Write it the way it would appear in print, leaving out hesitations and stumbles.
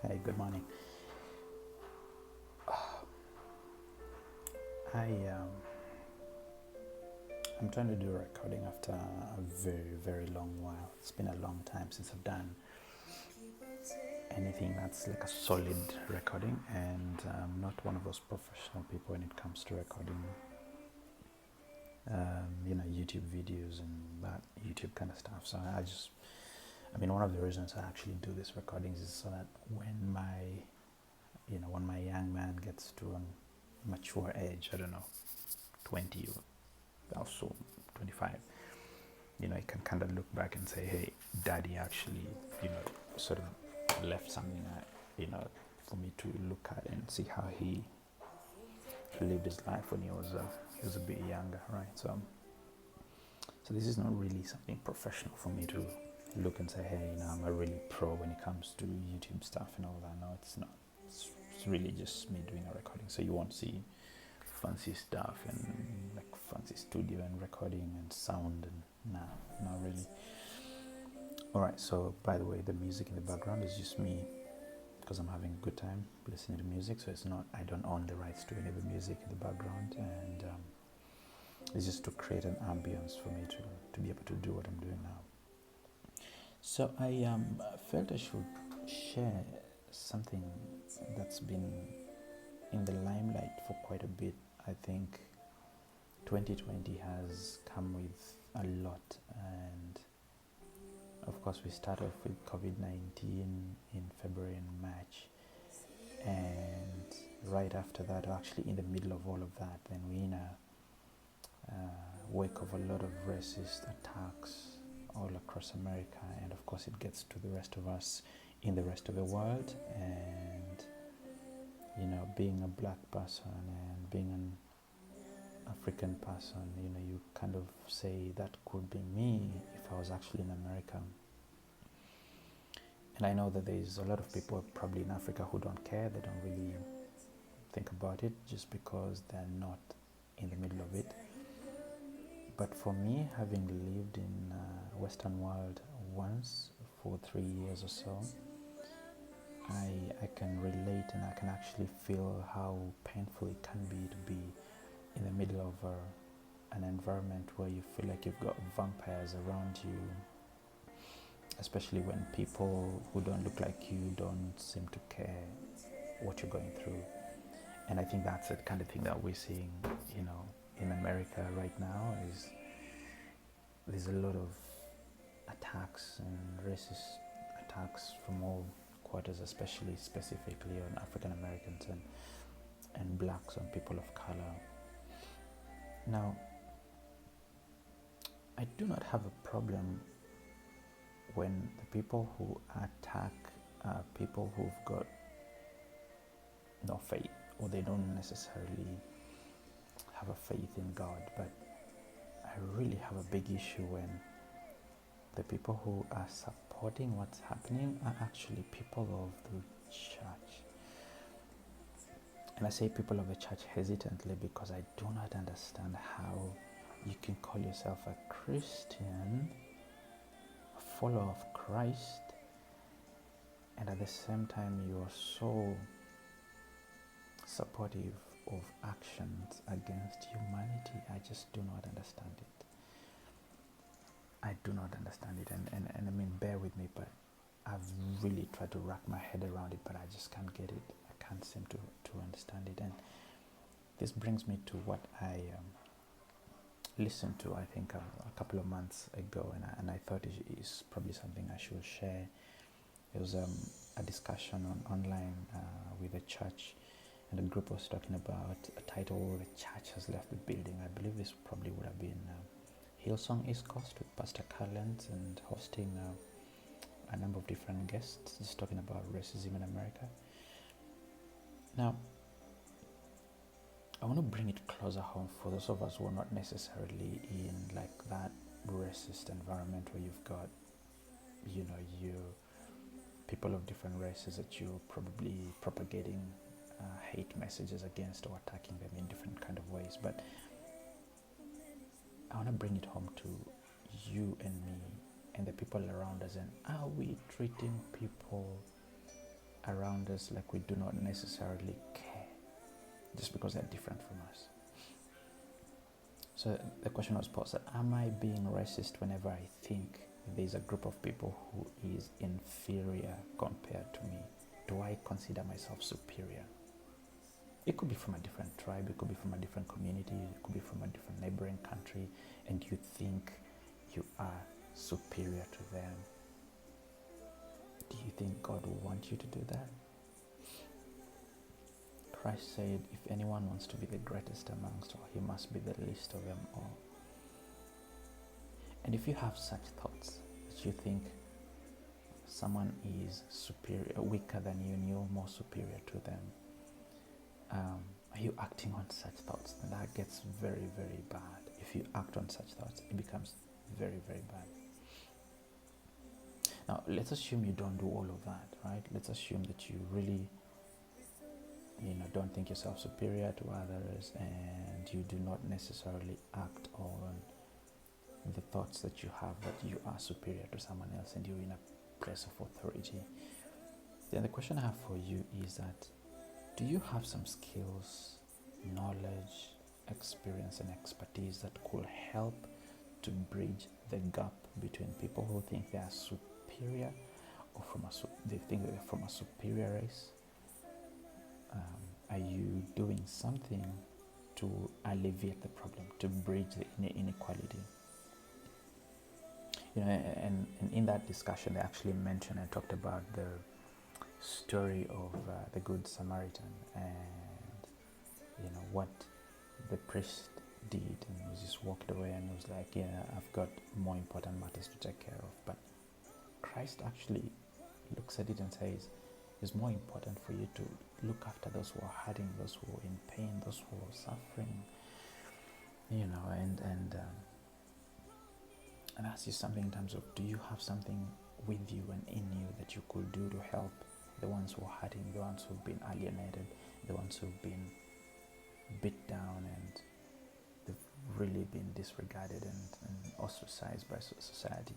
Hey, good morning. I I'm trying to do a recording after a very long while. It's been a long time since I've done anything that's like a solid recording, and I'm not one of those professional people when it comes to recording, YouTube videos and that YouTube kind of stuff. So one of the reasons I actually do these recordings is so that when my young man gets to a mature age, I don't know, 20 or also 25, I can kind of look back and say, hey, daddy actually, sort of left something, for me to look at and see how he lived his life when he was a bit younger, right? So this is not really something professional for me to look and say, hey, I'm a really pro when it comes to YouTube stuff and all that. No, it's not. It's really just me doing a recording. So you won't see fancy stuff and like fancy studio and recording and sound and not really. Alright, so by the way, the music in the background is just me because I'm having a good time listening to music. So I don't own the rights to any of the music in the background, and it's just to create an ambience for me to be able to do what I'm doing now. So I felt I should share something that's been in the limelight for quite a bit. I think 2020 has come with a lot, and of course we start off with COVID-19 in February and March, and right after that, actually in the middle of all of that, then we're in a wake of a lot of racist attacks all across America, and of course it gets to the rest of us in the rest of the world. And being a black person and being an African person, you kind of say that could be me if I was actually in America. And I know that there's a lot of people probably in Africa who don't care. They don't really think about it just because they're not in the middle of it. But for me, having lived in Western world once for 3 years or so, I can relate, and I can actually feel how painful it can be to be in the middle of an environment where you feel like you've got vampires around you, especially when people who don't look like you don't seem to care what you're going through. And I think that's the kind of thing that we're seeing, in America right now. Is there's a lot of attacks and racist attacks from all quarters, especially specifically on African Americans and blacks, and people of color. Now, I do not have a problem when the people who attack are people who've got no faith, or they don't necessarily have a faith in God. But I really have a big issue when the people who are supporting what's happening are actually people of the church. And I say people of the church hesitantly because I do not understand how you can call yourself a Christian, a follower of Christ, and at the same time you are so supportive of actions against humanity. I just do not understand it. I do not understand it, and I mean, bear with me, but I've really tried to wrap my head around it, but I just can't get it. I can't seem to understand it. And this brings me to what I listened to, I think, a couple of months ago, and I thought it is probably something I should share. There was a discussion online with a church, and the group was talking about a title, "The Church Has Left the Building." I believe this probably would have been Hillsong East Coast with Pastor Carlens, and hosting a number of different guests, just talking about racism in America. Now, I want to bring it closer home for those of us who are not necessarily in like that racist environment where you've got, you people of different races that you're probably propagating hate messages against or attacking them in different kind of ways. But I want to bring it home to you and me and the people around us. And are we treating people around us like we do not necessarily care just because they're different from us. So the question was posed, am I being racist whenever I think there's a group of people who is inferior compared to me? Do I consider myself superior? It could be from a different tribe, it could be from a different community, it could be from a different neighboring country, and you think you are superior to them. Do you think God will want you to do that? Christ said, if anyone wants to be the greatest amongst all, he must be the least of them all. And if you have such thoughts, that you think someone is superior, weaker than you, and you're more superior to them, are you acting on such thoughts? And that gets very, very bad. If you act on such thoughts, it becomes very, very bad. Now, let's assume you don't do all of that, right? Let's assume that you really, don't think yourself superior to others, and you do not necessarily act on the thoughts that you have that you are superior to someone else and you're in a place of authority. Then the question I have for you is that, do you have some skills, knowledge, experience, and expertise that could help to bridge the gap between people who think they are superior or they think they're from a superior race? Are you doing something to alleviate the problem, to bridge the inequality? And in that discussion, they actually mentioned and talked about the story of the Good Samaritan, and what the priest did, and he just walked away and was like, I've got more important matters to take care of. But Christ actually looks at it and says, it's more important for you to look after those who are hurting, those who are in pain, those who are suffering, and ask you something in terms of, do you have something with you and in you that you could do to help the ones who are hurting, the ones who've been alienated, the ones who've been beat down and they've really been disregarded and ostracized by society?